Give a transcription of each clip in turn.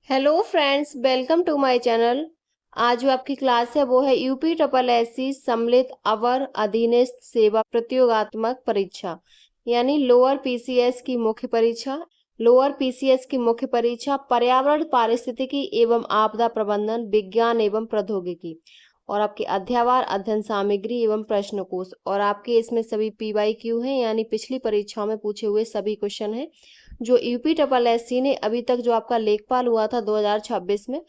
Hello friends, welcome to my channel. आज जो आपकी क्लास है वो है यूपी ट्रिपल एससी सम्मिलित अवर अधीनस्थ सेवा प्रतियोगात्मक परीक्षा यानी लोअर पीसीएस की मुख्य परीक्षा पर्यावरण पारिस्थितिकी एवं आपदा प्रबंधन विज्ञान एवं प्रौद्योगिकी और आपके अध्यावार अध्ययन सामग्री एवं प्रश्न कोश और आपके इसमें सभी पीवाईक्यू हैं यानी पिछली परीक्षाओं में पूछे हुए सभी क्वेश्चन हैं जो यूपी ट्रिपल एससी ने अभी तक जो आपका लेखपाल हुआ था 2026 में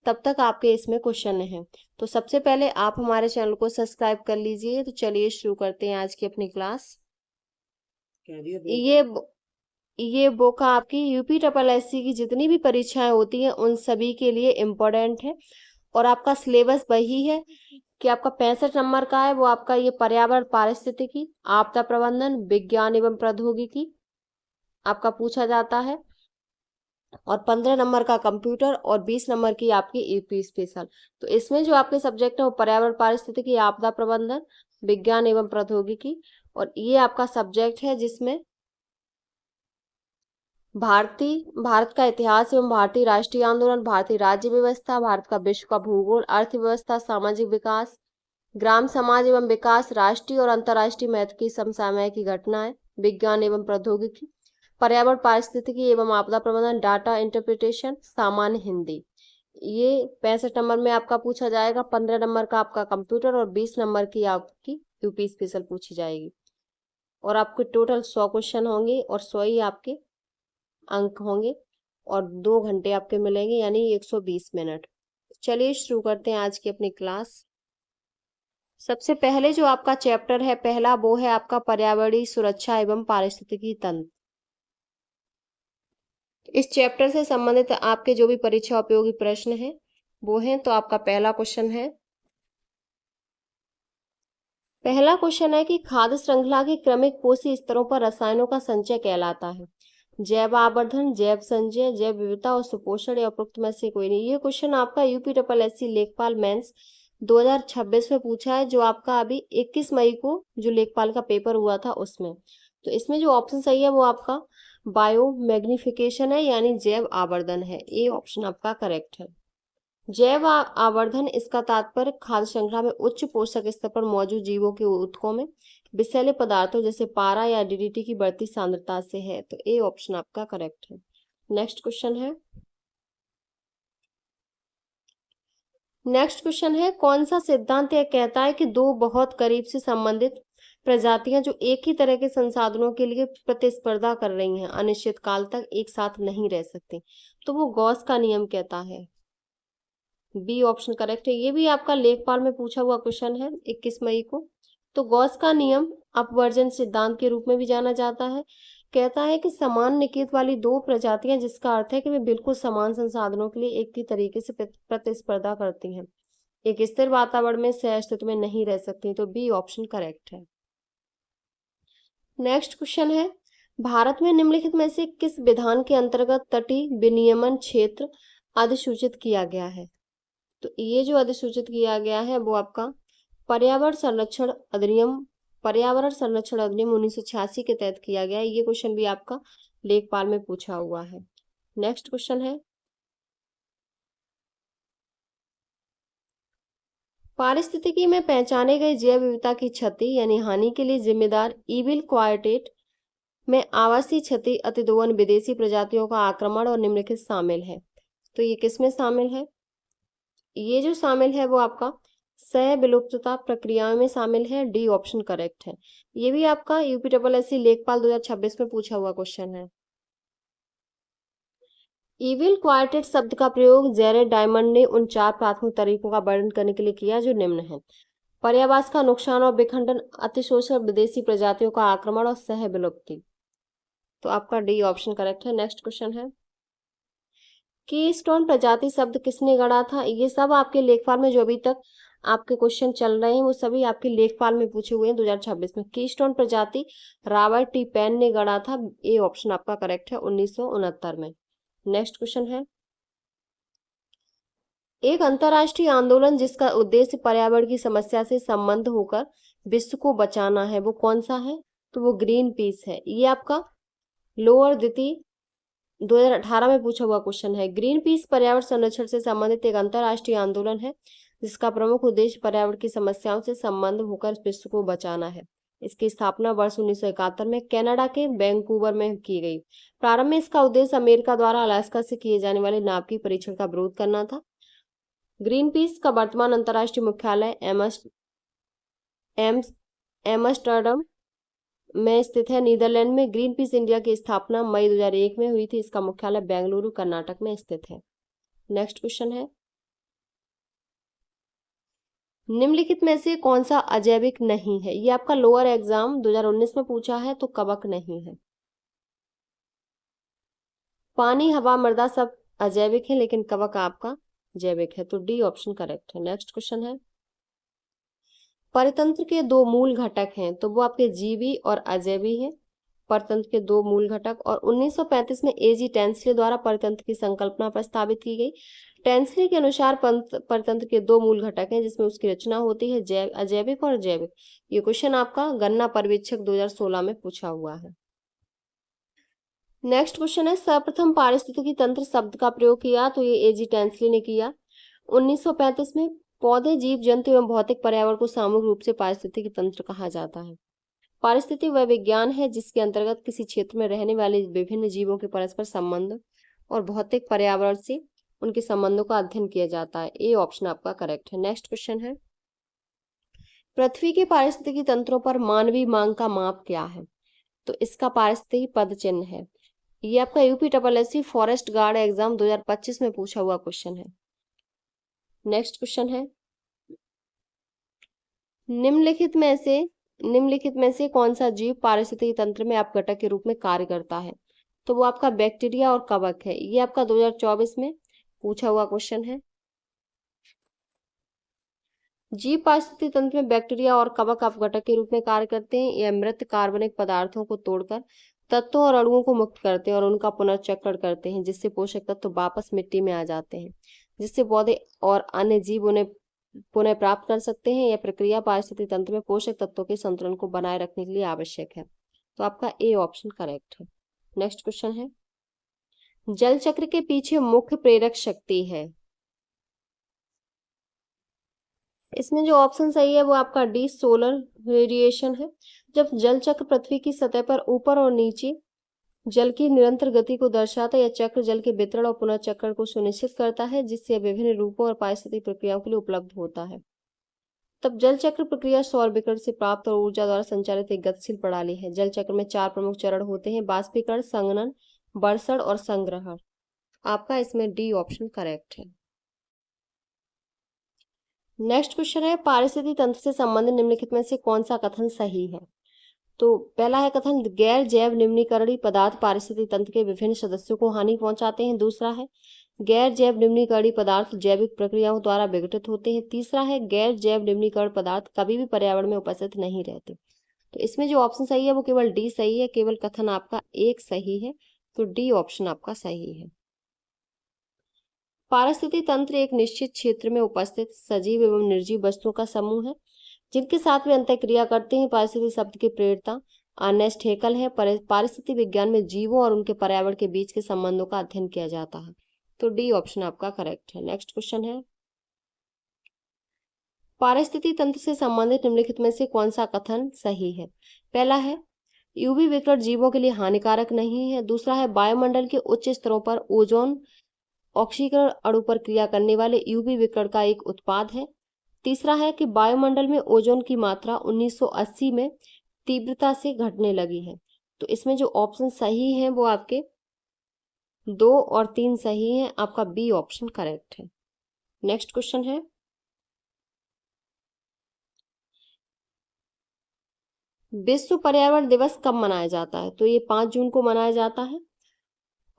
तब तक आपके इसमें क्वेश्चन हैं। तो सबसे पहले आप हमारे चैनल को सब्सक्राइब कर लीजिए। तो चलिए शुरू करते हैं आज की अपनी क्लास। ये ये बुक आपकी यूपी ट्रिपल एससी की जितनी भी परीक्षाएं होती हैं उन सभी के लिए इम्पोर्टेंट है और आपका सिलेबस वही है कि आपका 65 नंबर का है। वो आपका ये पर्यावरण पारिस्थितिकी आपदा प्रबंधन विज्ञान एवं प्रौद्योगिकी आपका पूछा जाता है और 15 नंबर का कंप्यूटर और 20 नंबर की आपकी यूपी स्पेशल। तो इसमें जो आपके सब्जेक्ट है वो पर्यावरण पारिस्थितिकी आपदा प्रबंधन विज्ञान एवं प्रौद्योगिकी और ये आपका सब्जेक्ट है जिसमें भारत का इतिहास एवं भारतीय राष्ट्रीय आंदोलन भारतीय राज्य व्यवस्था भारत का विश्व का भूगोल अर्थव्यवस्था सामाजिक विकास ग्राम समाज एवं विकास राष्ट्रीय और अंतर्राष्ट्रीय महत्व की समसामयिक घटनाएं विज्ञान एवं प्रौद्योगिकी पर्यावरण पारिस्थितिकी एवं आपदा प्रबंधन डाटा इंटरप्रिटेशन सामान्य हिंदी। ये 65 नंबर में आपका पूछा जाएगा। 15 नंबर का आपका कंप्यूटर और 20 नंबर की आपकी यूपी स्पेशल पूछी जाएगी और आपके टोटल 100 क्वेश्चन होंगे और 100 ही आपके अंक होंगे और 2 घंटे आपके मिलेंगे यानी 120 मिनट। चलिए शुरू करते हैं आज की अपनी क्लास। सबसे पहले जो आपका चैप्टर है पहला वो है आपका पर्यावरणीय सुरक्षा एवं पारिस्थितिकी तंत्र। इस चैप्टर से संबंधित आपके जो भी परीक्षा उपयोगी प्रश्न हैं वो हैं। तो आपका पहला क्वेश्चन है कि खाद्य श्रृंखला के क्रमिक पोषी स्तरों पर रसायनों का संचय कहलाता है। जैव आवर्धन जैव संचय जैव विविधता और सुपोषण या उपरोक्त में से कोई नहीं। ये क्वेश्चन आपका यूपी ट्रिपल एससी लेखपाल मेंस 2026 में पूछा है जो आपका अभी 21 मई को जो लेखपाल का पेपर हुआ था उसमें। तो इसमें जो ऑप्शन सही है वो आपका बायो मैग्निफिकेशन है यानी जैव आवर्धन है। ये ऑप्शन आपका करेक्ट है। जैव आवर्धन इसका तात्पर्य खाद्य श्रृंखला में उच्च पोषक स्तर पर मौजूद जीवों के ऊतकों में विषैले पदार्थों जैसे पारा या डीडीटी की बढ़ती सांद्रता से है। तो ए ऑप्शन आपका करेक्ट है। नेक्स्ट क्वेश्चन है कौन सा सिद्धांत यह कहता है कि दो बहुत करीब से संबंधित प्रजातियां जो एक ही तरह के संसाधनों के लिए प्रतिस्पर्धा कर रही हैं अनिश्चित काल तक एक साथ नहीं रह सकती। तो वो गॉस का नियम कहता है। बी ऑप्शन करेक्ट है। ये भी आपका लेखपाल में पूछा हुआ क्वेश्चन है 21 मई को। तो गॉस का नियम अपवर्जन सिद्धांत के रूप में भी जाना जाता है। कहता है कि समान निकेत वाली दो प्रजातियां जिसका अर्थ है कि वे बिल्कुल समान संसाधनों के लिए एक ही तरीके से प्रतिस्पर्धा करती हैं एक स्थिर वातावरण में सह अस्तित्व में नहीं रह सकती। तो बी ऑप्शन करेक्ट है। नेक्स्ट क्वेश्चन है भारत में निम्नलिखित में से किस विधान के अंतर्गत तटीय विनियमन क्षेत्र अधिसूचित किया गया है। तो ये जो अधिसूचित किया गया है वो आपका पर्यावरण संरक्षण अधिनियम 1986 के तहत किया गया है। ये क्वेश्चन भी आपका लेखपाल में पूछा हुआ है। नेक्स्ट क्वेश्चन है पारिस्थितिकी में पहचाने गए जैव विविधता की क्षति यानी हानि के लिए जिम्मेदार ईविल क्वार्टेट में आवासीय क्षति अतिदोहन विदेशी प्रजातियों का आक्रमण और निम्नलिखित शामिल है। तो ये किसमें शामिल है। ये जो शामिल है वो आपका सह विलुप्तता प्रक्रिया में शामिल है। डी ऑप्शन करेक्ट है। ये भी आपका यूपी ट्रिपल एससी लेखपाल 2026 में पूछा हुआ क्वेश्चन है। ईविल क्वार्टेट शब्द का प्रयोग जेरेड डायमंड ने उन 4 प्राथमिक तरीकों का वर्णन करने के लिए किया जो निम्न है। पर्यावास का नुकसान और विखंडन अतिशोषण विदेशी प्रजातियों का आक्रमण और सह विलुप्ति। तो आपका डी ऑप्शन करेक्ट है। नेक्स्ट क्वेश्चन है कीस्टोन प्रजाति शब्द किसने गढ़ा था। ये सब आपके लेखपाल में जो अभी तक आपके क्वेश्चन चल रहे हैं वो सभी आपके लेखपाल में पूछे हुए हैं 2026 में। कीस्टोन प्रजाति रॉबर्ट टी पेन ने गढ़ा था। ए ऑप्शन आपका करेक्ट है 1969 में। नेक्स्ट क्वेश्चन है एक अंतर्राष्ट्रीय आंदोलन जिसका उद्देश्य पर्यावरण की समस्या से संबंध होकर विश्व को बचाना है वो कौन सा है। तो वो ग्रीन पीस है। ये आपका लोअर द्वितीय 2018 में पूछा हुआ क्वेश्चन है। ग्रीन पीस पर्यावरण संरक्षण से संबंधित एक अंतर्राष्ट्रीय आंदोलन है जिसका प्रमुख उद्देश्य पर्यावरण की समस्याओं से संबंध होकर विश्व को बचाना है। इसकी स्थापना वर्ष 1971 में कनाडा के वैंकूवर में की गई। प्रारंभ में इसका उद्देश्य अमेरिका द्वारा अलास्का से किए जाने वाले नाभिकीय परीक्षण का विरोध करना था। ग्रीन पीस का वर्तमान अंतर्राष्ट्रीय मुख्यालय एम्स्टर्डम में स्थित है, नीदरलैंड में। ग्रीन पीस इंडिया की स्थापना मई 2001 में हुई थी। इसका मुख्यालय बेंगलुरु कर्नाटक में स्थित है। नेक्स्ट क्वेश्चन है, निम्नलिखित में से कौन सा अजैविक नहीं है? ये आपका लोअर एग्जाम 2019 में पूछा है, तो कवक नहीं है। पानी, हवा, मृदा सब अजैविक है, लेकिन कवक आपका जैविक है, तो डी ऑप्शन करेक्ट है। नेक्स्ट क्वेश्चन है, परितंत्र के दो मूल घटक हैं, तो वो आपके जीवी और अजैवी हैं। परितंत्र के दो मूल घटक। और 1935 में एजी टेंसले द्वारा परितंत्र की संकल्पना प्रस्तावित की गई। टेंसले के अनुसार परितंत्र के दो मूल घटक हैं जिसमें उसकी रचना होती है अजैविक और जैविक। ये क्वेश्चन आपका गन्ना पर्यवेक्षक 2016 में पूछा हुआ है। नेक्स्ट क्वेश्चन है, सर्वप्रथम पारिस्थितिकी तंत्र शब्द का प्रयोग किया, तो ये एजी टेंसले ने किया 1935 में। पौधे, जीव जंतु एवं भौतिक पर्यावरण को सामूहिक रूप से पारिस्थितिकी तंत्र कहा जाता है। पारिस्थितिकी वह विज्ञान है जिसके अंतर्गत किसी क्षेत्र में रहने वाले विभिन्न जीवों के परस्पर संबंध और भौतिक पर्यावरण से उनके संबंधों का अध्ययन किया जाता है। ए ऑप्शन आपका करेक्ट है। नेक्स्ट क्वेश्चन है, पृथ्वी के पारिस्थितिकी तंत्रों पर मानवीय मांग का माप क्या है? तो इसका पारिस्थितिकी पद चिन्ह है। ये आपका यूपीएससी फॉरेस्ट गार्ड एग्जाम 2025 में पूछा हुआ क्वेश्चन है। नेक्स्ट क्वेश्चन है, निम्नलिखित में से कौन सा जीव पारिस्थितिकी तंत्र में आप घटक के रूप में कार्य करता है? तो वो आपका बैक्टीरिया और कवक है। ये आपका 2024 में पूछा हुआ क्वेश्चन है। जीव पारिस्थितिकी तंत्र में बैक्टीरिया और कवक आप घटक के रूप में कार्य करते हैं। यह मृत कार्बनिक पदार्थों को तोड़कर तत्वों और अणुओं को मुक्त करते हैं और उनका पुनर्चक्रण करते हैं, जिससे पोषक तत्व वापस मिट्टी में आ जाते हैं, जिससे पौधे और अन्य जीव उन्हें पुनः प्राप्त कर सकते हैं। यह प्रक्रिया पारिस्थितिकी तंत्र में पोषक तत्वों के संतुलन को बनाए रखने के लिए आवश्यक है, तो आपका ए ऑप्शन करेक्ट है। नेक्स्ट क्वेश्चन है, जल चक्र के पीछे मुख्य प्रेरक शक्ति है। इसमें जो ऑप्शन सही है वो आपका डी सोलर रेडिएशन है। जब जल चक्र पृथ्वी की सतह पर ऊपर और नीचे जल की निरंतर गति को दर्शाता है, यह चक्र जल के वितरण और पुनर्चक्रण को सुनिश्चित करता है, जिससे विभिन्न रूपों और पारिस्थितिक प्रक्रियाओं के लिए उपलब्ध होता है। तब जल चक्र प्रक्रिया सौर विकिरण से प्राप्त और ऊर्जा द्वारा संचालित एक गतिशील प्रणाली है। जल चक्र में 4 प्रमुख चरण होते हैं, बाष्पीकरण, संघनन, बर्षण और संग्रहण। आपका इसमें डी ऑप्शन करेक्ट है। नेक्स्ट क्वेश्चन है, पारिस्थितिकी तंत्र से संबंधित निम्नलिखित में से कौन सा कथन सही है? तो पहला है कथन, गैर जैव निम्नीकरणीय पदार्थ पारिस्थितिकी तंत्र के विभिन्न सदस्यों को हानि पहुंचाते हैं। दूसरा है, गैर जैव निम्नीकरणीय पदार्थ जैविक प्रक्रियाओं द्वारा विघटित होते हैं। तीसरा है, गैर जैव निम्नीकरण पदार्थ कभी भी पर्यावरण में उपस्थित नहीं रहते। तो इसमें जो ऑप्शन सही है वो केवल डी सही है, केवल कथन आपका एक सही है, तो डी ऑप्शन आपका सही है। पारिस्थितिकी तंत्र एक निश्चित क्षेत्र में उपस्थित सजीव एवं निर्जीव वस्तुओं का समूह है जिनके साथ वे अंतःक्रिया करते हैं। पारिस्थितिकी शब्द की प्रेरणा अर्नेस्ट हेकल है। पारिस्थितिकी विज्ञान में जीवों और उनके पर्यावरण के बीच के संबंधों का अध्ययन किया जाता है, तो डी ऑप्शन आपका करेक्ट है। नेक्स्ट क्वेश्चन है, पारिस्थितिकी तंत्र से संबंधित निम्नलिखित में से कौन सा कथन सही है? पहला है, यूवी विकिरण जीवों के लिए हानिकारक नहीं है। दूसरा है, वायुमंडल के उच्च स्तरों पर ओजोन ऑक्सीकरण अणु पर क्रिया करने वाले यूवी विकिरण का एक उत्पाद है। तीसरा है कि वायुमंडल में ओजोन की मात्रा 1980 में तीव्रता से घटने लगी है। तो इसमें जो ऑप्शन सही है वो आपके 2 और 3 सही हैं, आपका बी ऑप्शन करेक्ट है। नेक्स्ट क्वेश्चन है, विश्व पर्यावरण दिवस कब मनाया जाता है? तो ये 5 जून को मनाया जाता है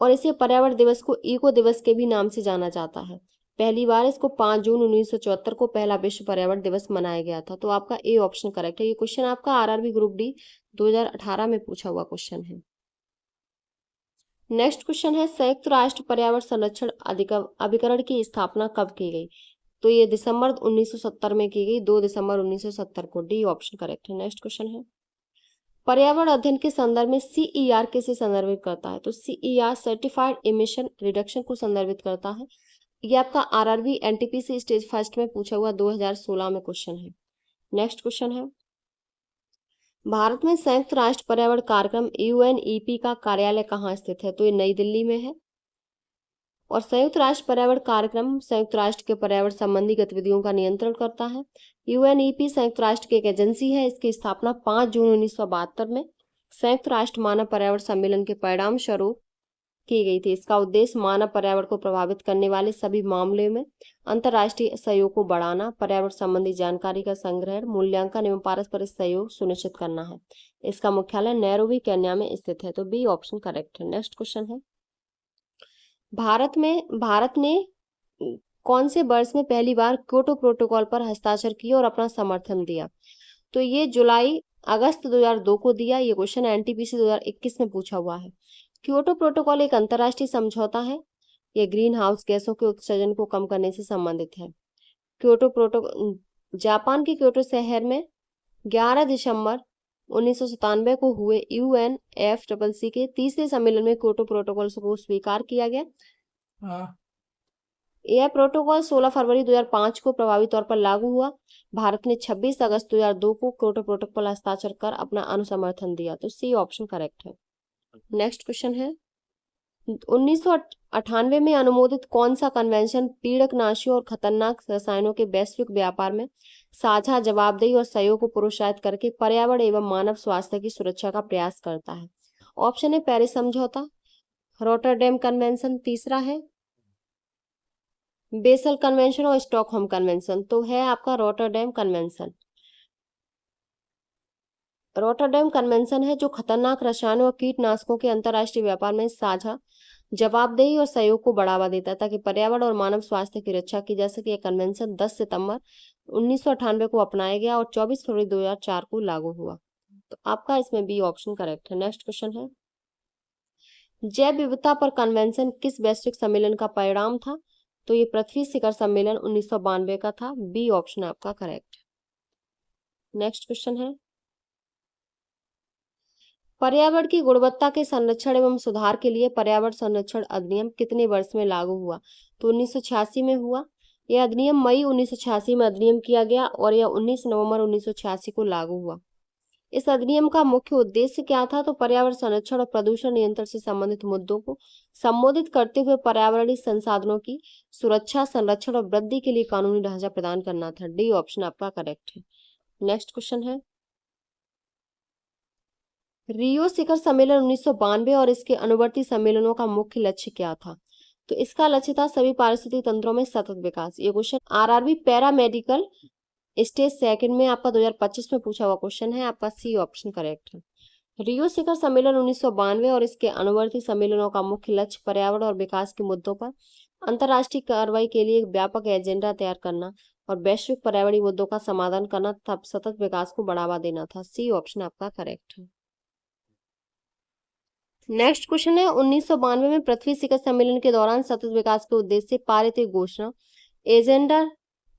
और इसे पर्यावरण दिवस को इको दिवस के भी नाम से जाना जाता है। पहली बार इसको 5 जून 1974 को पहला विश्व पर्यावरण दिवस मनाया गया था, तो आपका ए ऑप्शन करेक्ट है। ये क्वेश्चन आपका आरआरबी ग्रुप डी 2018 में पूछा हुआ क्वेश्चन है। नेक्स्ट क्वेश्चन है, संयुक्त राष्ट्र पर्यावरण संरक्षण अभिकरण की स्थापना कब की गई? तो ये दिसंबर 1970 में की गई, 2 दिसंबर 1970 को। डी ऑप्शन करेक्ट है। नेक्स्ट क्वेश्चन है, पर्यावरण अध्ययन के संदर्भ में CER किसे संदर्भित करता है? तो CER सर्टिफाइड इमिशन रिडक्शन को संदर्भित करता है। ये आपका RRB NTPC स्टेज फर्स्ट में पूछा हुआ 2016 में क्वेश्चन है। नेक्स्ट क्वेश्चन है, भारत में संयुक्त राष्ट्र पर्यावरण कार्यक्रम UNEP का कार्यालय कहाँ स्थित है? तो ये नई दिल्ली में है। और संयुक्त राष्ट्र पर्यावरण कार्यक्रम संयुक्त राष्ट्र के पर्यावरण संबंधी गतिविधियों का नियंत्रण करता है। UNEP संयुक्त राष्ट्र की एक एजेंसी है। इसकी स्थापना 5 जून 1972 में संयुक्त राष्ट्र मानव पर्यावरण सम्मेलन के परिणाम स्वरूप की गई थी। इसका उद्देश्य मानव पर्यावरण को प्रभावित करने वाले सभी मामलों में अंतर्राष्ट्रीय सहयोग को बढ़ाना, पर्यावरण संबंधी जानकारी का संग्रहण, मूल्यांकन एवं पारस्परिक सहयोग सुनिश्चित करना है। इसका मुख्यालय नैरोबी केन्या में स्थित है। तो बी ऑप्शन करेक्ट है। नेक्स्ट क्वेश्चन है, भारत ने कौन से वर्ष में पहली बार क्योटो प्रोटोकॉल पर हस्ताक्षर किया और अपना समर्थन दिया? तो ये अगस्त 2002 को दिया। ये क्वेश्चन NTPC 2021 में पूछा हुआ है। क्योटो प्रोटोकॉल एक अंतर्राष्ट्रीय समझौता है। ये ग्रीन हाउस गैसों के उत्सर्जन को कम करने से संबंधित है। क्योटो प्रोटोकॉल जापान के क्योटो शहर में 11 दिसंबर 1997 को हुए UNFCCC के तीसरे सम्मेलन में क्योटो प्रोटोकॉल को स्वीकार किया गया। यह प्रोटोकॉल 16 फरवरी 2005 को प्रभावी तौर पर लागू हुआ। भारत ने 26 अगस्त 2002 को क्योटो प्रोटोकॉल हस्ताक्षर कर अपना अनुसमर्थन दिया। तो सी ऑप्शन करेक्ट है। नेक्स्ट क्वेश्चन है, 1998 में अनुमोदित कौन सा कन्वेंशन पीड़कनाशियों और खतरनाक रसायनों के वैश्विक व्यापार में साझा जवाबदेही और सहयोग को प्रोत्साहित करके पर्यावरण एवं मानव स्वास्थ्य की सुरक्षा का प्रयास करता है? ऑप्शन है पेरिस समझौता, रॉटरडैम कन्वेंशन, तीसरा है बेसल कन्वेंशन और स्टॉकहोम कन्वेंशन। तो है आपका रॉटरडैम कन्वेंशन। रॉटरडैम कन्वेंशन है जो खतरनाक रसायनों और कीटनाशकों के अंतर्राष्ट्रीय व्यापार में साझा जवाबदेही और सहयोग को बढ़ावा देता है ताकि पर्यावरण और मानव स्वास्थ्य की रक्षा की जा सके। यह कन्वेंशन 10 सितंबर 1998 को अपनाया गया और 24 फरवरी 2004 को लागू हुआ। तो आपका इसमें बी ऑप्शन करेक्ट है। नेक्स्ट क्वेश्चन है, जैव विविधता पर कन्वेंशन किस वैश्विक सम्मेलन का परिणाम था? तो ये पृथ्वी शिखर सम्मेलन 1992 का था। बी ऑप्शन आपका करेक्ट। नेक्स्ट क्वेश्चन है, पर्यावरण की गुणवत्ता के संरक्षण एवं सुधार के लिए पर्यावरण संरक्षण अधिनियम कितने वर्ष में लागू हुआ? तो 1986 में हुआ। यह अधिनियम मई 1986 में अधिनियम किया गया और यह 19 नवंबर 1986 को लागू हुआ। इस अधिनियम का मुख्य उद्देश्य क्या था? तो पर्यावरण संरक्षण और प्रदूषण नियंत्रण से संबंधित मुद्दों को संबोधित करते हुए पर्यावरणीय संसाधनों की सुरक्षा, संरक्षण और वृद्धि के लिए कानूनी ढांचा प्रदान करना था। डी ऑप्शन आपका करेक्ट है। नेक्स्ट क्वेश्चन है, रियो शिखर सम्मेलन 1992 और इसके अनुवर्ती सम्मेलनों का मुख्य लक्ष्य क्या था? तो इसका लक्ष्य था सभी पारिस्थितिक तंत्रों में सतत विकास। ये question RRB paramedical stage second में आपका 2025 में पूछा हुआ क्वेश्चन है। आपका सी ऑप्शन करेक्ट है। रियो शिखर सम्मेलन 1992 और इसके अनुवर्ती सम्मेलनों का मुख्य लक्ष्य पर्यावरण और विकास के मुद्दों पर अंतर्राष्ट्रीय कार्रवाई के लिए एक व्यापक एजेंडा तैयार करना और वैश्विक पर्यावरणीय मुद्दों का समाधान करना तथा सतत विकास को बढ़ावा देना था। सी ऑप्शन आपका करेक्ट है। नेक्स्ट क्वेश्चन है, 1992 में पृथ्वी शिखर सम्मेलन के दौरान सतत विकास के उद्देश्य से पारित एक घोषणा एजेंडा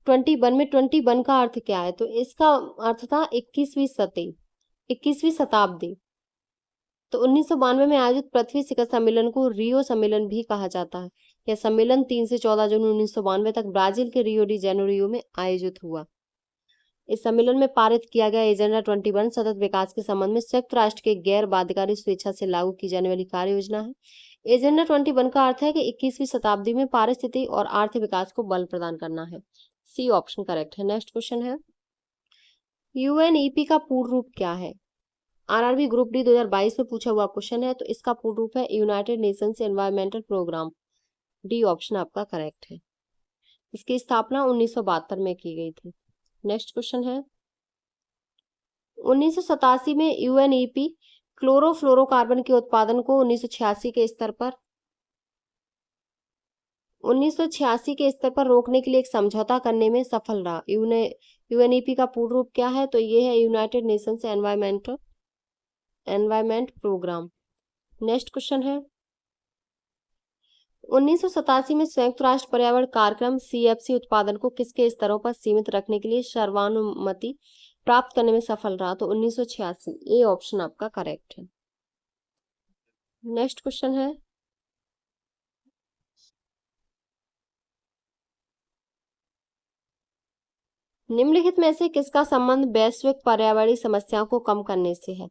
21 में 21 का अर्थ क्या है? तो इसका अर्थ था 21वीं शताब्दी। तो 1992 में आयोजित पृथ्वी शिखर सम्मेलन को रियो सम्मेलन भी कहा जाता है। यह सम्मेलन 3 से 14 जून 1992 तक ब्राजील के रियो डी जेनेरियो में आयोजित हुआ। इस सम्मेलन में पारित किया गया एजेंडा 21 सतत विकास के संबंध में संयुक्त राष्ट्र के गैर बाध्यकारी स्वेच्छा से लागू की जाने वाली कार्य योजना है। एजेंडा 21 का अर्थ है कि 21वीं शताब्दी में पारिस्थितिक और आर्थिक विकास को बल प्रदान करना है। सी ऑप्शन करेक्ट है। नेक्स्ट क्वेश्चन है, UNEP का पूर्ण रूप क्या है? RRB ग्रुप डी 2022 में पूछा हुआ क्वेश्चन है। तो इसका पूर्ण रूप है United Nations environmental programme. D option आपका करेक्ट है। इसकी स्थापना 1972 में की गई थी। नेक्स्ट क्वेश्चन है, 1987 में UNEP क्लोरोफ्लोरोकार्बन के उत्पादन को 1986 के स्तर पर रोकने के लिए एक समझौता करने में सफल रहा। UNEP का पूर्ण रूप क्या है? तो ये है United Nations environment programme. Next question है, 1987 में संयुक्त राष्ट्र पर्यावरण कार्यक्रम CFC उत्पादन को किसके स्तरों पर सीमित रखने के लिए सर्वानुमति प्राप्त करने में सफल रहा, तो 1986, ए ऑप्शन आपका करेक्ट है। नेक्स्ट क्वेश्चन है, निम्नलिखित में से किसका संबंध वैश्विक पर्यावरणीय समस्याओं को कम करने से है?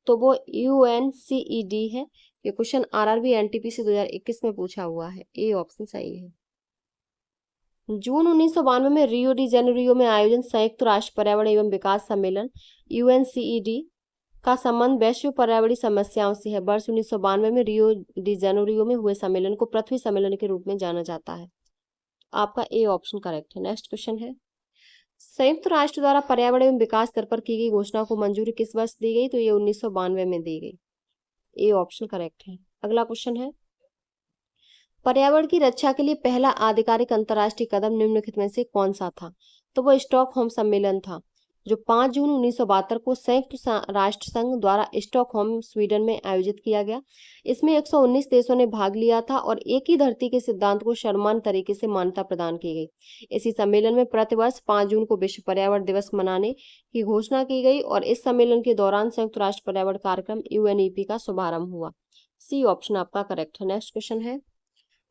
तो वो UNCED है। ये क्वेश्चन RRB NTPC 2021 में पूछा हुआ है, ए ऑप्शन सही है। जून 1992 में रियो डी जेनेरियो में आयोजित संयुक्त राष्ट्र पर्यावरण एवं विकास सम्मेलन UNCED का संबंध वैश्विक पर्यावरणीय समस्याओं से है। वर्ष 1992 में रियो डी जेनेरियो में हुए सम्मेलन को पृथ्वी सम्मेलन के रूप में जाना जाता है। आपका ए ऑप्शन करेक्ट है। नेक्स्ट क्वेश्चन है, संयुक्त राष्ट्र द्वारा पर्यावरण एवं विकास स्तर पर की गई घोषणा को मंजूरी किस वर्ष दी गई? तो ये 1992 में दी गई, ए ऑप्शन करेक्ट है। अगला क्वेश्चन है, पर्यावरण की रक्षा के लिए पहला आधिकारिक अंतर्राष्ट्रीय कदम निम्नलिखित में से कौन सा था? तो वो स्टॉकहोम सम्मेलन था, जो 5 जून 1972 को संयुक्त राष्ट्र संघ द्वारा स्टॉकहोम स्वीडन में आयोजित किया गया। इसमें 119 देशों ने भाग लिया था और एक ही धरती के सिद्धांत को सर्वमान्य तरीके से मान्यता प्रदान की गई। इसी सम्मेलन में प्रतिवर्ष 5 जून को विश्व पर्यावरण दिवस मनाने की घोषणा की गई और इस सम्मेलन के दौरान संयुक्त राष्ट्र पर्यावरण कार्यक्रम UNEP का शुभारंभ हुआ। सी ऑप्शन आपका करेक्ट है। नेक्स्ट क्वेश्चन है,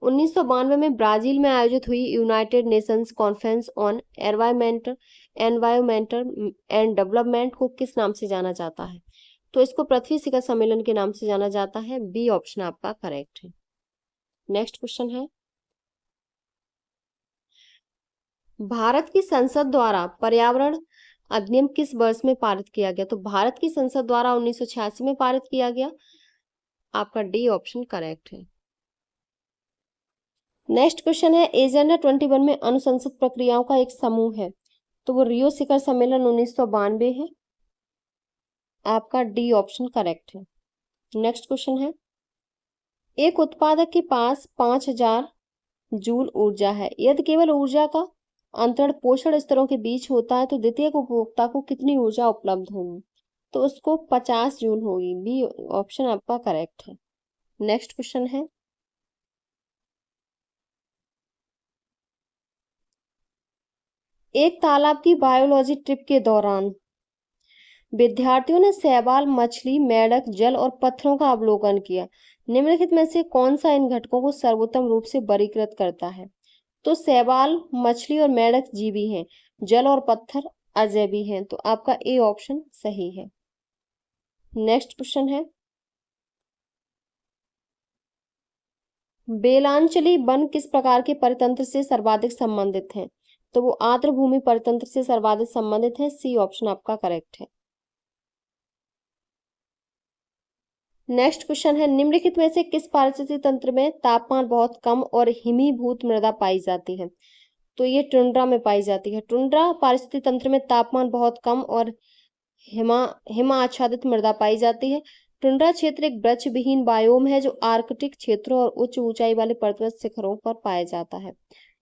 1992 में ब्राजील में आयोजित हुई United Nations conference on environmental and development को किस नाम से जाना जाता है? तो इसको पृथ्वी शिखर सम्मेलन के नाम से जाना जाता है, बी ऑप्शन आपका करेक्ट है। नेक्स्ट क्वेश्चन है, भारत की संसद द्वारा पर्यावरण अधिनियम किस वर्ष में पारित किया गया? तो भारत की संसद द्वारा 1986 में पारित किया गया, आपका डी ऑप्शन करेक्ट है। नेक्स्ट क्वेश्चन है, एजेंडा 21 में अनुशंसित प्रक्रियाओं का एक समूह है, तो वो रियो शिखर सम्मेलन 1992 है, आपका डी ऑप्शन करेक्ट है। नेक्स्ट क्वेश्चन है, एक उत्पादक के पास 5000 जूल ऊर्जा है, यदि केवल ऊर्जा का अंतरण पोषण स्तरों के बीच होता है तो द्वितीयक उपभोक्ता को कितनी ऊर्जा उपलब्ध होगी? तो उसको 50 जूल होगी, बी ऑप्शन आपका करेक्ट है। नेक्स्ट क्वेश्चन है, एक तालाब की बायोलॉजी ट्रिप के दौरान विद्यार्थियों ने शैवाल, मछली, मेंढक, जल और पत्थरों का अवलोकन किया। निम्नलिखित में से कौन सा इन घटकों को सर्वोत्तम रूप से वर्गीकृत करता है? तो शैवाल, मछली और मेंढक जीवी हैं, जल और पत्थर अजैवी हैं, तो आपका ए ऑप्शन सही है। नेक्स्ट क्वेश्चन है, बेलांचली वन किस प्रकार के परितंत्र से सर्वाधिक संबंधित हैं? तो वो आर्द्र भूमि परितंत्र से सर्वाधिक संबंधित है, सी ऑप्शन आपका करेक्ट है। नेक्स्ट क्वेश्चन है, निम्नलिखित में से किस पारिस्थितिकी तंत्र में तापमान बहुत कम और हिमीभूत मृदा पाई जाती है? तो ये टुंड्रा में पाई जाती है। टुंड्रा पारिस्थितिकी तंत्र में तापमान बहुत कम और हिमा आच्छादित मृदा पाई जाती है। टुंड्रा क्षेत्र एक वृक्ष विहीन बायोम है जो आर्कटिक क्षेत्रों और उच्च ऊंचाई वाले पर्वत शिखरों पर पाया जाता है,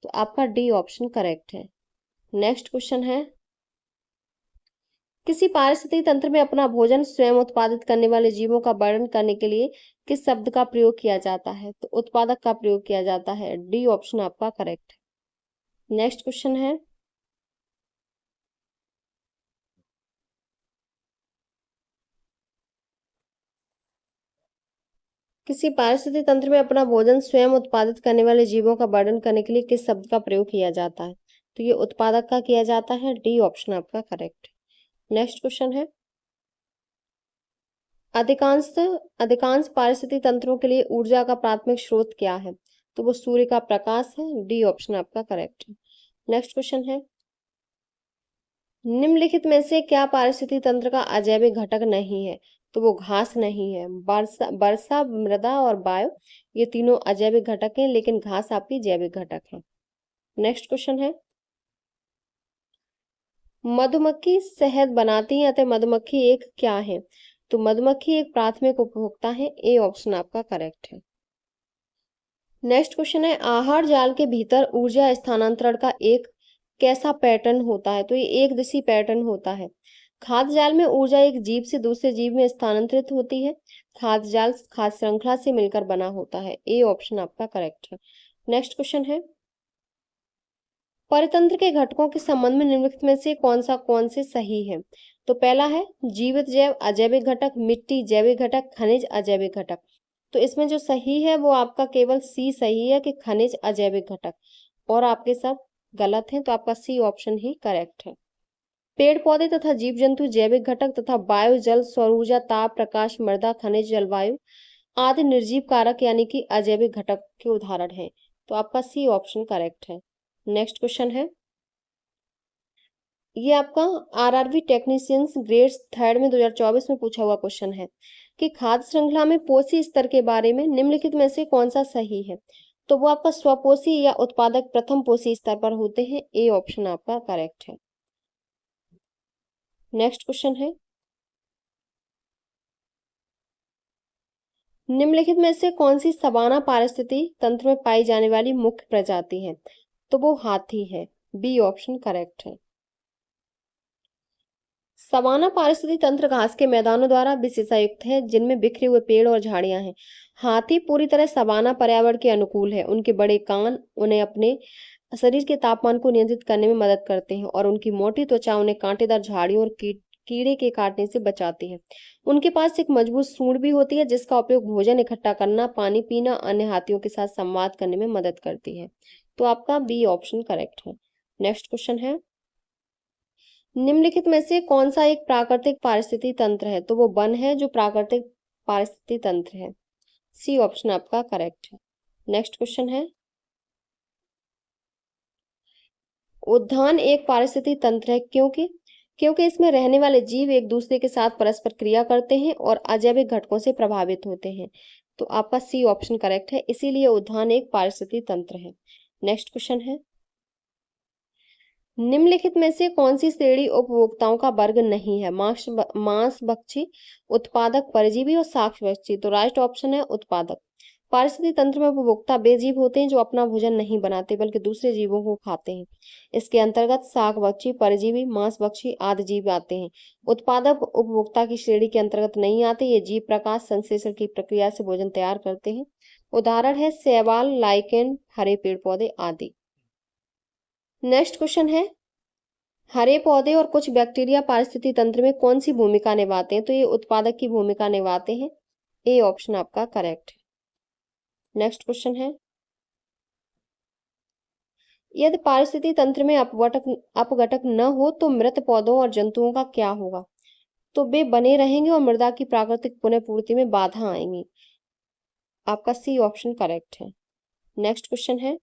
तो आपका डी ऑप्शन करेक्ट है। नेक्स्ट क्वेश्चन है, किसी पारिस्थितिक तंत्र में अपना भोजन स्वयं उत्पादित करने वाले जीवों का वर्णन करने के लिए किस शब्द का प्रयोग किया जाता है? तो उत्पादक का प्रयोग किया जाता है, डी ऑप्शन आपका करेक्ट है। नेक्स्ट क्वेश्चन है, किसी पारिस्थितिक तंत्र में अपना भोजन स्वयं उत्पादित करने वाले जीवों का वर्णन करने के लिए किस शब्द का प्रयोग किया जाता है? तो ये उत्पादक का किया जाता है, डी ऑप्शन आपका करेक्ट। नेक्स्ट क्वेश्चन है, अधिकांश अधिकांश पारिस्थितिक तंत्रों के लिए ऊर्जा का प्राथमिक स्रोत क्या है? तो वो सूर्य का प्रकाश है, डी ऑप्शन आपका करेक्ट है। नेक्स्ट क्वेश्चन है, निम्नलिखित में से क्या पारिस्थितिक तंत्र का अजैविक घटक नहीं है? तो वो घास नहीं है। वर्षा, मृदा और वायु ये तीनों अजैविक घटक हैं, लेकिन घास आपकी जैविक घटक है। नेक्स्ट क्वेश्चन है, मधुमक्खी शहद बनाती है, अतः मधुमक्खी एक क्या है? तो मधुमक्खी एक प्राथमिक उपभोक्ता है, ए ऑप्शन आपका करेक्ट है। नेक्स्ट क्वेश्चन है, आहार जाल के भीतर ऊर्जा स्थानांतरण का एक कैसा पैटर्न होता है? तो ये एक दिशी पैटर्न होता है। खाद्य जाल में ऊर्जा एक जीव से दूसरे जीव में स्थानांतरित होती है। खाद्य जाल खाद्य श्रृंखला से मिलकर बना होता है, ए ऑप्शन आपका करेक्ट है। नेक्स्ट क्वेश्चन है, परितंत्र के घटकों के संबंध में निम्नलिखित में से कौन से सही है? तो पहला है जीवित जैव अजैविक घटक, मिट्टी जैविक घटक, खनिज अजैविक घटक। तो इसमें जो सही है वो आपका केवल सी सही है कि खनिज अजैविक घटक, और आपके सब गलत हैं, तो आपका सी ऑप्शन ही करेक्ट है। पेड़ पौधे तथा जीव जंतु जैविक घटक तथा वायु जल सौर ऊर्जा ताप प्रकाश मृदा खनिज जलवायु आदि निर्जीव कारक यानी कि अजैविक घटक के उदाहरण हैं, तो आपका सी ऑप्शन करेक्ट है। नेक्स्ट क्वेश्चन है, ये आपका आरआरबी टेक्नीशियंस ग्रेड थर्ड में 2024 में पूछा हुआ क्वेश्चन है कि खाद्य श्रृंखला में पोषी स्तर के बारे में निम्नलिखित में से कौन सा सही है? तो वो आपका स्वपोषी या उत्पादक प्रथम पोषी स्तर पर होते हैं, ए ऑप्शन आपका करेक्ट है। नेक्स्ट क्वेश्चन है, निम्नलिखित में से कौन सी सवाना पारिस्थितिकी तंत्र में पाई जाने वाली मुख्य प्रजाति है? तो वो हाथी है, बी ऑप्शन करेक्ट है। सवाना पारिस्थितिकी तंत्र घास के मैदानों द्वारा विशेषायुक्त है जिनमें बिखरे हुए पेड़ और झाड़ियां हैं। हाथी पूरी तरह सवाना पर्यावरण के अनुकूल है। उनके बड़े कान उन्हें अपने शरीर के तापमान को नियंत्रित करने में मदद करते हैं और उनकी मोटी त्वचा उन्हें कांटेदार झाड़ियों और कीड़े के काटने से बचाती है। उनके पास एक मजबूत सूंड भी होती है जिसका उपयोग भोजन इकट्ठा करना, पानी पीना, अन्य हाथियों के साथ संवाद करने में मदद करती है। तो आपका बी ऑप्शन करेक्ट है। नेक्स्ट क्वेश्चन है, निम्नलिखित में से कौन सा एक प्राकृतिक पारिस्थितिकी तंत्र है? तो वो वन है जो प्राकृतिक पारिस्थितिकी तंत्र है, सी ऑप्शन आपका करेक्ट है। नेक्स्ट क्वेश्चन है, उद्यान एक पारिस्थितिकी तंत्र है क्योंकि इसमें रहने वाले जीव एक दूसरे के साथ परस्पर क्रिया करते हैं और अजैविक घटकों से प्रभावित होते हैं। तो आपका सी ऑप्शन करेक्ट है, इसीलिए उद्यान एक पारिस्थितिकी तंत्र है। नेक्स्ट क्वेश्चन है, निम्नलिखित में से कौन सी श्रेणी उपभोक्ताओं का वर्ग नहीं है? मांस भक्षी, उत्पादक परजीवी और शाक भक्षी। तो राइट ऑप्शन है उत्पादक। पारिस्थितिक तंत्र में उपभोक्ता वे जीव होते हैं जो अपना भोजन नहीं बनाते बल्कि दूसरे जीवों को खाते हैं। इसके अंतर्गत शाक भक्षी, परजीवी, मांस भक्षी आदि जीव आते हैं। उत्पादक उपभोक्ता की श्रेणी के अंतर्गत नहीं आते। ये जीव प्रकाश संश्लेषण की प्रक्रिया से भोजन तैयार करते हैं। उदाहरण है शैवाल, लाइकेन, हरे पेड़ पौधे आदि। नेक्स्ट क्वेश्चन है, हरे पौधे और कुछ बैक्टीरिया पारिस्थितिकी तंत्र में कौन सी भूमिका निभाते हैं? तो ये उत्पादक की भूमिका निभाते हैं, ए ऑप्शन आपका करेक्ट है। नेक्स्ट क्वेश्चन है, यदि पारिस्थितिकी तंत्र में अपघटक न हो तो मृत पौधों और जंतुओं का क्या होगा? तो वे बने रहेंगे और मृदा की प्राकृतिक पुनःपूर्ति में बाधा आएंगी। आपका सी ऑप्शन करेक्ट है। नेक्स्ट क्वेश्चन है,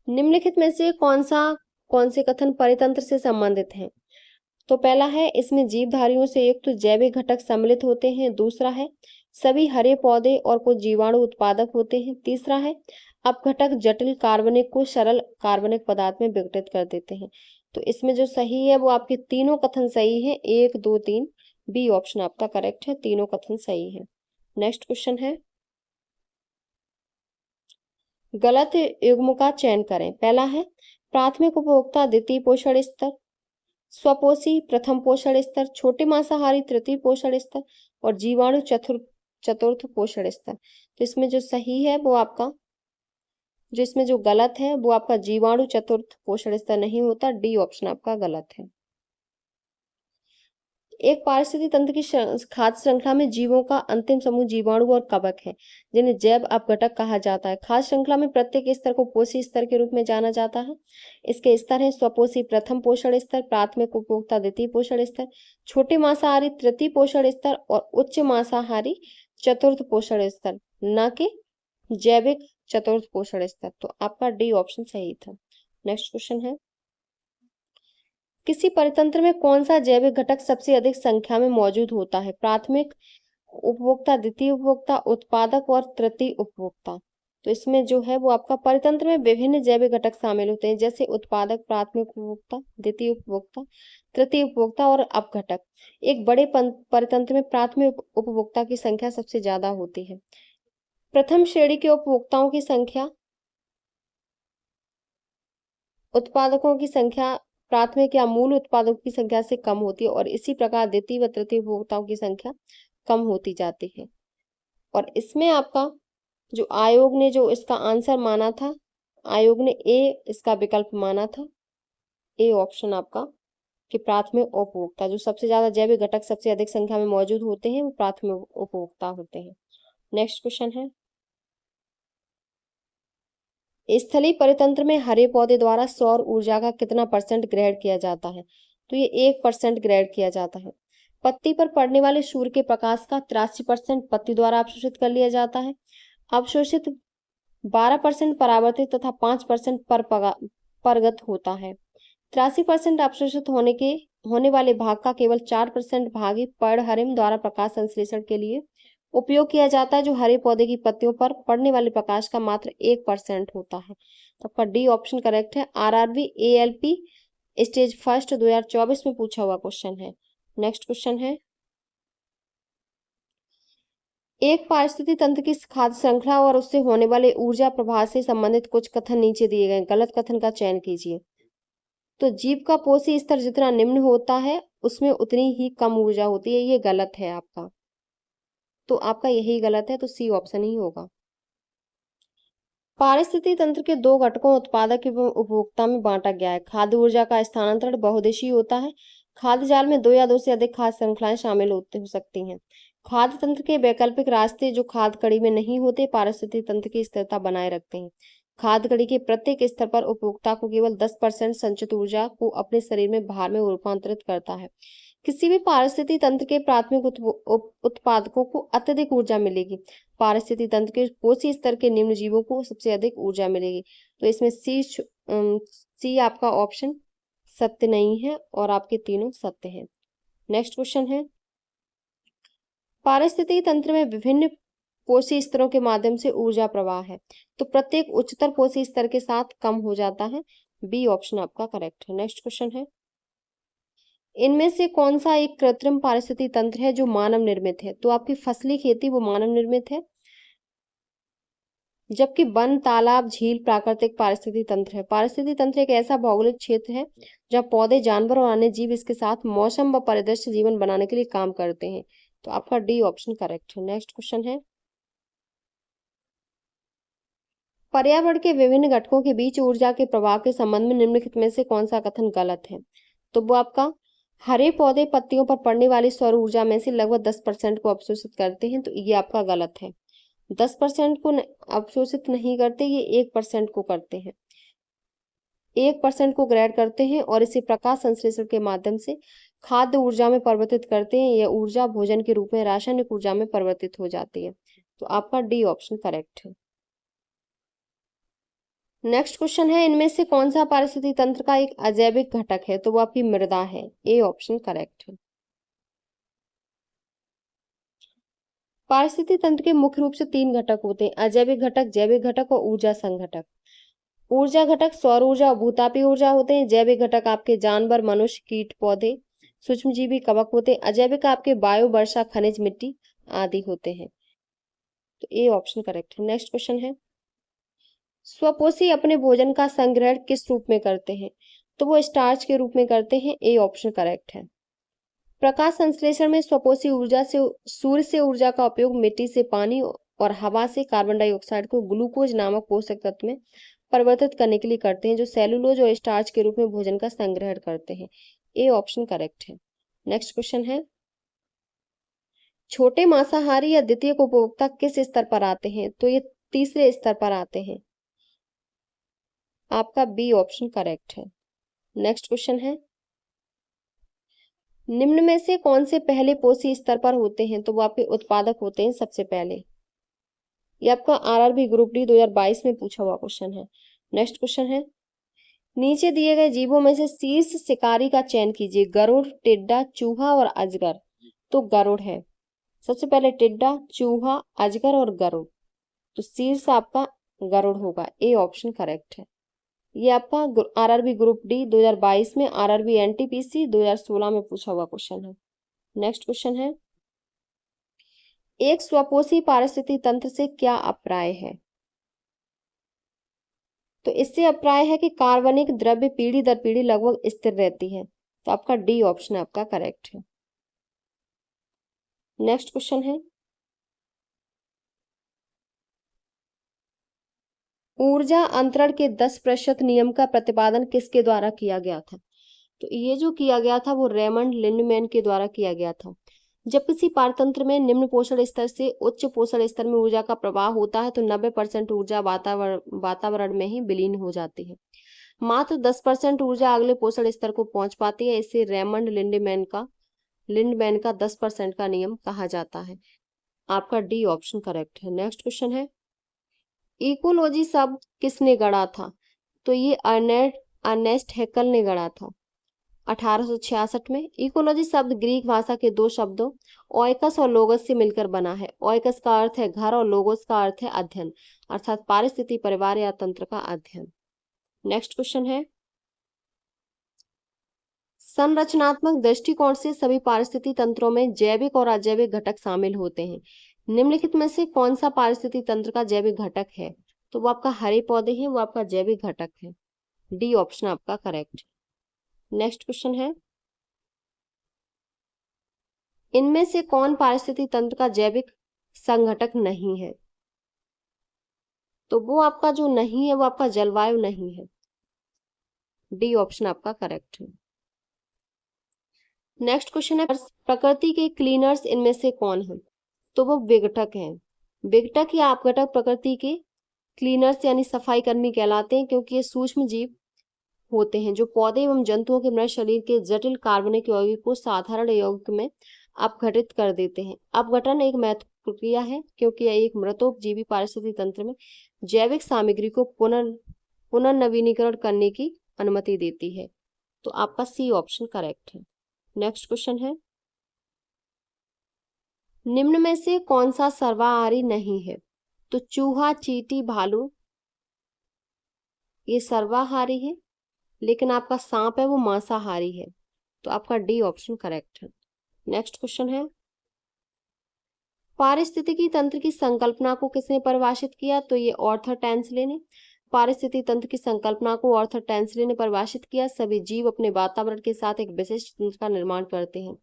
निम्नलिखित में से कौन से कथन परितंत्र से संबंधित हैं? तो पहला है इसमें जीवधारियों से युक्त जैविक घटक सम्मिलित होते हैं। दूसरा है सभी हरे पौधे और कुछ जीवाणु उत्पादक होते हैं। तीसरा है अपघटक जटिल कार्बनिक को सरल कार्बनिक पदार्थ में विघटित कर देते हैं। तो इसमें जो सही है वो आपके तीनों कथन सही है, 1 2 3, बी ऑप्शन आपका करेक्ट है, तीनों कथन सही है। नेक्स्ट क्वेश्चन है, गलत युग्म का चयन करें। पहला है प्राथमिक उपभोक्ता द्वितीय पोषण स्तर, स्वपोषी प्रथम पोषण स्तर, छोटे मांसाहारी तृतीय पोषण स्तर और जीवाणु चतुर्थ पोषण स्तर। तो इसमें जो सही है वो आपका, जो इसमें जो गलत है वो आपका जीवाणु चतुर्थ पोषण स्तर नहीं होता, डी ऑप्शन आपका गलत है। एक पारिस्थितिक तंत्र की खाद्य श्रृंखला में जीवों का अंतिम समूह जीवाणु और कवक है जिन्हें जैव अपघटक कहा जाता है। खाद्य श्रृंखला में प्रत्येक स्तर को पोषी स्तर के रूप में जाना जाता है। इसके स्तर हैं स्वपोषी प्रथम पोषण स्तर, प्राथमिक उपभोक्ता द्वितीय पोषण स्तर, छोटे मांसाहारी तृतीय पोषण स्तर और उच्च मांसाहारी चतुर्थ पोषण स्तर, न कि जैविक चतुर्थ पोषण स्तर। तो आपका डी ऑप्शन सही था। नेक्स्ट क्वेश्चन है, किसी परितंत्र में कौन सा जैविक घटक सबसे अधिक संख्या में मौजूद होता है? प्राथमिक उपभोक्ता, द्वितीय उपभोक्ता, उत्पादक और तृतीय उपभोक्ता। तो इसमें जो है वो आपका परितंत्र में विभिन्न जैविक घटक शामिल होते हैं जैसे उत्पादक, प्राथमिक उपभोक्ता, द्वितीय उपभोक्ता, तृतीय उपभोक्ता और अपघटक। एक बड़े परितंत्र में प्राथमिक उपभोक्ता की संख्या सबसे ज्यादा होती है। प्रथम श्रेणी के उपभोक्ताओं की संख्या उत्पादकों की संख्या प्राथमिक या मूल उत्पादकों की संख्या से कम होती है और इसी प्रकार द्वितीय व तृतीय उपभोक्ताओं की संख्या कम होती जाती है। और इसमें आपका जो आयोग ने जो इसका आंसर माना था, आयोग ने ए इसका विकल्प माना था। ए ऑप्शन आपका कि प्राथमिक उपभोक्ता, जो सबसे ज्यादा जैविक घटक सबसे अधिक संख्या में मौजूद होते हैं वो प्राथमिक उपभोक्ता होते हैं। नेक्स्ट क्वेश्चन है, स्थलीय परितंत्र में हरे पौधे द्वारा सौर ऊर्जा का कितना % ग्रहण किया जाता है? तो ये 1% ग्रहण किया जाता है। पत्ती पर पड़ने वाले सूर्य के प्रकाश का 83% पत्ती द्वारा अवशोषित कर लिया जाता है। अवशोषित 12% परावर्तित तथा 5% परगत होता है। 83% अवशोषित होने वाले भाग का केवल 4% भाग ही पर्णहरिम द्वारा प्रकाश संश्लेषण के लिए उपयोग किया जाता है, जो हरे पौधे की पत्तियों पर पड़ने वाले प्रकाश का मात्र 1% होता है। तो आपका डी ऑप्शन करेक्ट है। आरआरबी एएलपी स्टेज फर्स्ट 2024 में पूछा हुआ क्वेश्चन है। नेक्स्ट क्वेश्चन है, एक पारिस्थितिकी तंत्र की खाद्य श्रृंखला और उससे होने वाले ऊर्जा प्रवाह से संबंधित कुछ कथन नीचे दिए गए, गलत कथन का चयन कीजिए। तो जीव का पोषी स्तर जितना निम्न होता है उसमें उतनी ही कम ऊर्जा होती है, ये गलत है आपका। तो आपका यही गलत है, तो सी ऑप्शन ही होगा। पारिस्थितिकी तंत्र के दो घटकों उत्पादक एवं उपभोक्ता में बांटा गया है। खाद्य ऊर्जा का स्थानांतरण बहुउद्देशीय होता है। खाद्य जाल में दो या दो से अधिक खाद्य श्रृंखलाएं शामिल हो सकती हैं। खाद्य तंत्र के वैकल्पिक रास्ते जो खाद्य कड़ी में नहीं होते पारिस्थितिकी तंत्र की स्थिरता बनाए रखते हैं। खाद्य कड़ी के प्रत्येक स्तर पर उपभोक्ता को केवल 10% संचित ऊर्जा को अपने शरीर में भार में रूपांतरित करता है। किसी भी पारिस्थितिकी तंत्र के प्राथमिक उत्पादकों को अत्यधिक ऊर्जा मिलेगी। पारिस्थितिकी तंत्र के पोषी स्तर के निम्न जीवों को सबसे अधिक ऊर्जा मिलेगी। तो इसमें सी आपका ऑप्शन सत्य नहीं है और आपके तीनों सत्य हैं। नेक्स्ट क्वेश्चन है, पारिस्थितिकी तंत्र में विभिन्न पोषी स्तरों के माध्यम से ऊर्जा प्रवाह है, तो प्रत्येक उच्चतर पोषी स्तर के साथ कम हो जाता है। बी ऑप्शन आपका करेक्ट है। नेक्स्ट क्वेश्चन है, इनमें से कौन सा एक कृत्रिम पारिस्थितिकी तंत्र है जो मानव निर्मित है? तो आपकी फसली खेती वो मानव निर्मित है, जबकि वन, तालाब, झील प्राकृतिक पारिस्थितिकी तंत्र है। पारिस्थितिकी तंत्र एक ऐसा भौगोलिक क्षेत्र है जहाँ पौधे, जानवर और अन्य जीव इसके साथ मौसम व परिदृश्य जीवन बनाने के लिए काम करते हैं। तो आपका डी ऑप्शन करेक्ट है। नेक्स्ट क्वेश्चन है, पर्यावरण के विभिन्न घटकों के बीच ऊर्जा के प्रवाह के संबंध में निम्नलिखित में से कौन सा कथन गलत है? तो वो आपका हरे पौधे पत्तियों पर पड़ने वाली सौर ऊर्जा में से लगभग 10% को अवशोषित करते हैं, तो ये आपका गलत है। 10% को अवशोषित नहीं करते, ये 1% को करते हैं। 1% को ग्रहण करते हैं और इसे प्रकाश संश्लेषण के माध्यम से खाद्य ऊर्जा में परिवर्तित करते हैं। यह ऊर्जा भोजन के रूप में रासायनिक ऊर्जा में परिवर्तित हो जाती है। तो आपका डी ऑप्शन करेक्ट है। नेक्स्ट क्वेश्चन है, इनमें से कौन सा पारिस्थितिकी तंत्र का एक अजैविक घटक है? तो वो आपकी मृदा है। ए ऑप्शन करेक्ट है। पारिस्थितिकी तंत्र के मुख्य रूप से 3 घटक होते हैं, अजैविक घटक, जैविक घटक और ऊर्जा संघटक। ऊर्जा घटक सौर ऊर्जा और भूतापीय ऊर्जा होते हैं। जैविक घटक आपके जानवर, मनुष्य, कीट, पौधे, सूक्ष्मजीवी, कवक होते हैं। अजैविक आपके वायु, वर्षा, खनिज, मिट्टी आदि होते हैं। तो ए ऑप्शन करेक्ट है। नेक्स्ट क्वेश्चन है, स्वपोषी अपने भोजन का संग्रहण किस रूप में करते हैं? तो वो स्टार्च के रूप में करते हैं। ए ऑप्शन करेक्ट है। प्रकाश संश्लेषण में स्वपोषी ऊर्जा से सूर्य से ऊर्जा का उपयोग मिट्टी से पानी और हवा से कार्बन डाइऑक्साइड को ग्लूकोज नामक पोषक तत्व में परिवर्तित करने के लिए करते हैं, जो सेलुलोज और स्टार्च के रूप में भोजन का संग्रहण करते हैं। ए ऑप्शन करेक्ट है। नेक्स्ट क्वेश्चन है, छोटे मांसाहारी या द्वितीयक उपभोक्ता किस स्तर पर आते हैं? तो ये तीसरे स्तर पर आते हैं। आपका बी ऑप्शन करेक्ट है। नेक्स्ट क्वेश्चन है, निम्न में से कौन से पहले पोषी स्तर पर होते हैं? तो वो आपके उत्पादक होते हैं सबसे पहले। ये आपका आरआरबी ग्रुप डी 2022 में पूछा हुआ क्वेश्चन है। नेक्स्ट क्वेश्चन है, नीचे दिए गए जीवों में से शीर्ष शिकारी का चयन कीजिए। गरुड़, टिड्डा, चूहा और अजगर। तो गरुड़ है सबसे पहले, टिड्डा, चूहा, अजगर और गरुड़। तो शीर्ष आपका गरुड़ होगा। ए ऑप्शन करेक्ट है। ये आपका आरआरबी ग्रुप डी 2022 में, आरआरबी एनटीपीसी 2016 में पूछा हुआ क्वेश्चन है। नेक्स्ट क्वेश्चन है, एक स्वपोषी पारिस्थितिकी तंत्र से क्या अभिप्राय है? तो इससे अभिप्राय है कि कार्बनिक द्रव्य पीढ़ी दर पीढ़ी लगभग स्थिर रहती है। तो आपका डी ऑप्शन आपका करेक्ट है। नेक्स्ट क्वेश्चन है, ऊर्जा अंतरण के 10% नियम का प्रतिपादन किसके द्वारा किया गया था? तो ये जो किया गया था वो रेमंड लिंडमैन के द्वारा किया गया था। जब किसी पारतंत्र में निम्न पोषण स्तर से उच्च पोषण स्तर में ऊर्जा का प्रवाह होता है तो 90% ऊर्जा वातावरण में ही विलीन हो जाती है। मात्र 10% ऊर्जा अगले पोषण स्तर को पहुंच पाती है। इसे रेमंड लिंडमैन का 10% का नियम कहा जाता है। आपका डी ऑप्शन करेक्ट है। नेक्स्ट क्वेश्चन है, इकोलॉजी शब्द किसने गढ़ा था? तो ये अर्नेस्ट हैकल ने गढ़ा था 1866 में। इकोलॉजी शब्द ग्रीक भाषा के दो शब्दों ओइकस और लोगस से मिलकर बना है। ओइकस का अर्थ है घर और लोगोस का अर्थ है अध्ययन, अर्थात पारिस्थितिक परिवार या तंत्र का अध्ययन। नेक्स्ट क्वेश्चन है, संरचनात्मक दृष्टिकोण से सभी पारिस्थितिक तंत्रों में जैविक और अजैविक घटक शामिल होते हैं। निम्नलिखित में से कौन सा पारिस्थितिक तंत्र का जैविक घटक है? तो वो आपका हरे पौधे हैं, वो आपका जैविक घटक है। डी ऑप्शन आपका करेक्ट। नेक्स्ट क्वेश्चन है, इनमें से कौन पारिस्थितिक तंत्र का जैविक संघटक नहीं है? तो वो आपका जो नहीं है वो आपका जलवायु नहीं है। डी ऑप्शन आपका करेक्ट है। नेक्स्ट क्वेश्चन है, प्रकृति के क्लीनर्स इनमें से कौन है? तो वो विघटक हैं। विघटक या अपघटक प्रकृति के क्लीनर्स यानी सफाई कर्मी कहलाते हैं, क्योंकि ये सूक्ष्म जीव होते हैं जो पौधे एवं जंतुओं के मृत शरीर के जटिल कार्बनिक यौगिक को साधारण यौगिक में अपघटित कर देते हैं। अपघटन एक महत्वपूर्ण प्रक्रिया है क्योंकि यह एक मृतोपजीवी पारिस्थितिक तंत्र में जैविक सामग्री को पुनर्नवीनीकरण करने की अनुमति देती है। तो आपका सी ऑप्शन करेक्ट है। नेक्स्ट क्वेश्चन है, निम्न में से कौन सा सर्वाहारी नहीं है? तो चूहा, चींटी, भालू ये सर्वाहारी है, लेकिन आपका सांप है वो मांसाहारी है। तो आपका डी ऑप्शन करेक्ट है। नेक्स्ट क्वेश्चन है, पारिस्थितिकी तंत्र की संकल्पना को किसने परिभाषित किया? तो ये आर्थर टैंसले ने। पारिस्थितिकी तंत्र की संकल्पना को आर्थर टैंसले ने परिभाषित किया। सभी जीव अपने वातावरण के साथ एक विशिष्ट तंत्र का निर्माण करते हैं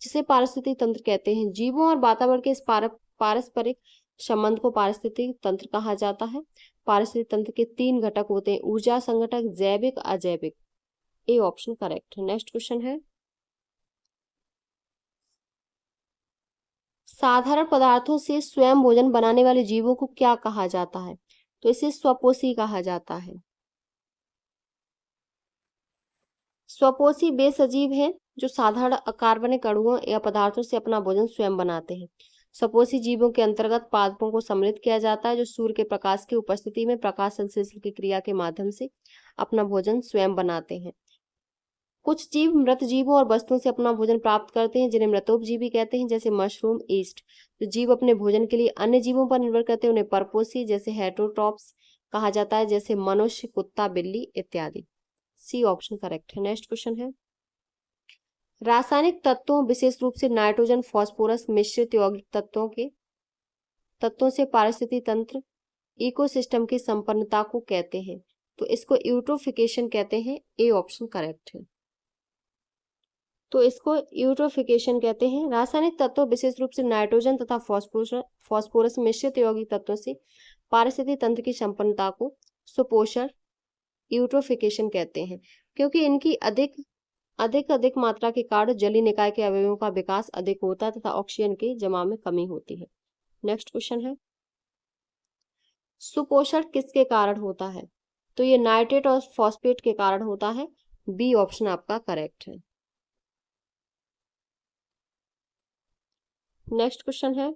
जिसे पारिस्थितिकी तंत्र कहते हैं। जीवों और वातावरण के इस पारस्परिक संबंध को पारिस्थितिकी तंत्र कहा जाता है। पारिस्थितिक तंत्र के 3 घटक होते हैं, ऊर्जा संघटक, जैविक, अजैविक। ए ऑप्शन करेक्ट है। नेक्स्ट क्वेश्चन है, साधारण पदार्थों से स्वयं भोजन बनाने वाले जीवों को क्या कहा जाता है? तो इसे स्वपोषी कहा जाता है। स्वपोषी वे सजीव हैं जो साधारण अकार्बनिक अणुओं या पदार्थों से अपना भोजन स्वयं बनाते हैं। स्वपोषी जीवों के अंतर्गत पादपों को सम्मिलित किया जाता है जो सूर्य के प्रकाश की उपस्थिति में प्रकाश संश्लेषण की क्रिया के माध्यम से अपना भोजन स्वयं बनाते हैं। कुछ जीव मृत जीवों और वस्तुओं से अपना भोजन प्राप्त करते हैं जिन्हें मृतोपजीवी कहते हैं, जैसे मशरूम, ईस्ट। जो जीव अपने भोजन के लिए अन्य जीवों पर निर्भर करते हैं उन्हें परपोषी जैसे हेटरोट्रॉप्स कहा जाता है, जैसे मनुष्य, कुत्ता, बिल्ली इत्यादि। सी ऑप्शन करेक्ट है। नेक्स्ट क्वेश्चन है, रासायनिक तत्वों विशेष रूप से नाइट्रोजन, फास्फोरस मिश्रित यौगिक तत्वों से पारिस्थितिक तंत्र इकोसिस्टम की संपन्नता को कहते हैं। तो इसको यूट्रोफिकेशन कहते हैं। ए ऑप्शन करेक्ट है। तो इसको यूट्रोफिकेशन कहते हैं। रासायनिक तत्व विशेष रूप से नाइट्रोजन तथा फास्फोरस मिश्रित यौगिक तत्वों से पारिस्थितिक तंत्र की संपन्नता को सुपोषण यूट्रोफिकेशन कहते हैं, क्योंकि इनकी अधिक मात्रा के कारण जलीय निकाय के अवयवों का विकास अधिक होता है तथा ऑक्सीजन के जमाव में कमी होती है। नेक्स्ट क्वेश्चन है, सुपोषण किसके कारण होता है? तो ये नाइट्रेट और फॉस्फेट के कारण होता है। बी ऑप्शन आपका करेक्ट है। नेक्स्ट क्वेश्चन है,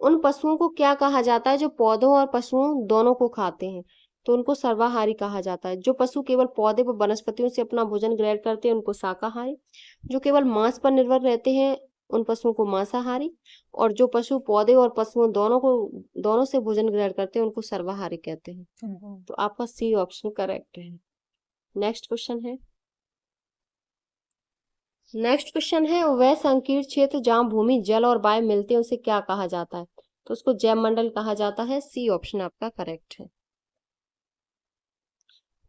उन पशुओं को क्या कहा जाता है जो पौधों और पशुओं दोनों को खाते हैं? तो उनको सर्वाहारी कहा जाता है। जो पशु केवल पौधे व वनस्पतियों से अपना भोजन ग्रहण करते हैं उनको शाकाहारी। जो केवल मांस पर निर्भर रहते हैं उन पशुओं को मांसाहारी। और जो पशु पौधे और पशुओं दोनों से भोजन ग्रहण करते हैं उनको सर्वाहारी कहते हैं। तो आपका सी ऑप्शन करेक्ट है। नेक्स्ट क्वेश्चन है, वह संकीर्ण क्षेत्र जहाँ भूमि, जल और वायु मिलते हैं उसे क्या कहा जाता है? तो उसको जैव मंडल कहा जाता है। सी ऑप्शन आपका करेक्ट है।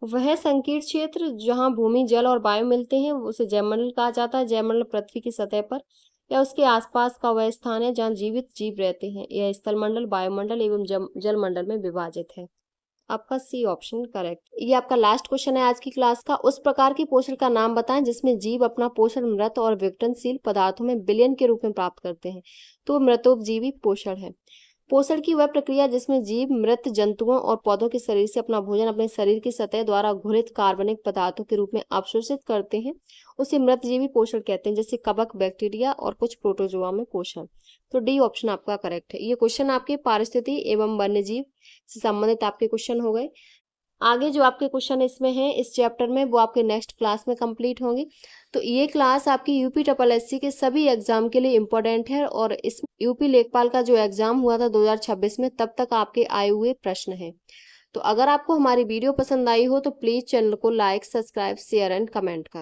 वह संकीर्ण क्षेत्र जहाँ भूमि, जल और वायु मिलते हैं उसे जैव मंडल कहा जाता है। जैव मंडल पृथ्वी की सतह पर या उसके आसपास का वह स्थान है जहाँ जीवित जीव रहते हैं। यह स्थलमंडल, वायुमंडल एवं जलमंडल में विभाजित है। आपका सी ऑप्शन करेक्ट। ये आपका लास्ट क्वेश्चन है आज की क्लास का। उस प्रकार की पोषण का नाम बताएं जिसमें जीव अपना पोषण मृत और विघटनशील पदार्थों में विलयन के रूप में प्राप्त करते हैं। तो मृतोपजीवी पोषण है। पोषण की वह प्रक्रिया जिसमें जीव मृत जंतुओं और पौधों के शरीर से अपना भोजन अपने शरीर की सतह द्वारा घुलित कार्बनिक पदार्थों के रूप में अवशोषित करते हैं, उसे मृतजीवी पोषण कहते हैं, जैसे कवक, बैक्टीरिया और कुछ प्रोटोजोआ में पोषण। तो डी ऑप्शन आपका करेक्ट है। ये क्वेश्चन आपके पारिस्थितिकी एवं वन्यजीव से संबंधित आपके क्वेश्चन हो गए। आगे जो आपके क्वेश्चन इसमें हैं इस चैप्टर में, वो आपके नेक्स्ट क्लास में कंप्लीट होंगे। तो ये क्लास आपकी यूपी ट्रिपल एससी के सभी एग्जाम के लिए इम्पोर्टेंट है, और इस यूपी लेखपाल का जो एग्जाम हुआ था 2026 में, तब तक आपके आए हुए प्रश्न हैं। तो अगर आपको हमारी वीडियो पसंद आई हो तो प्लीज़ चैनल को like, subscribe, share and comment करें।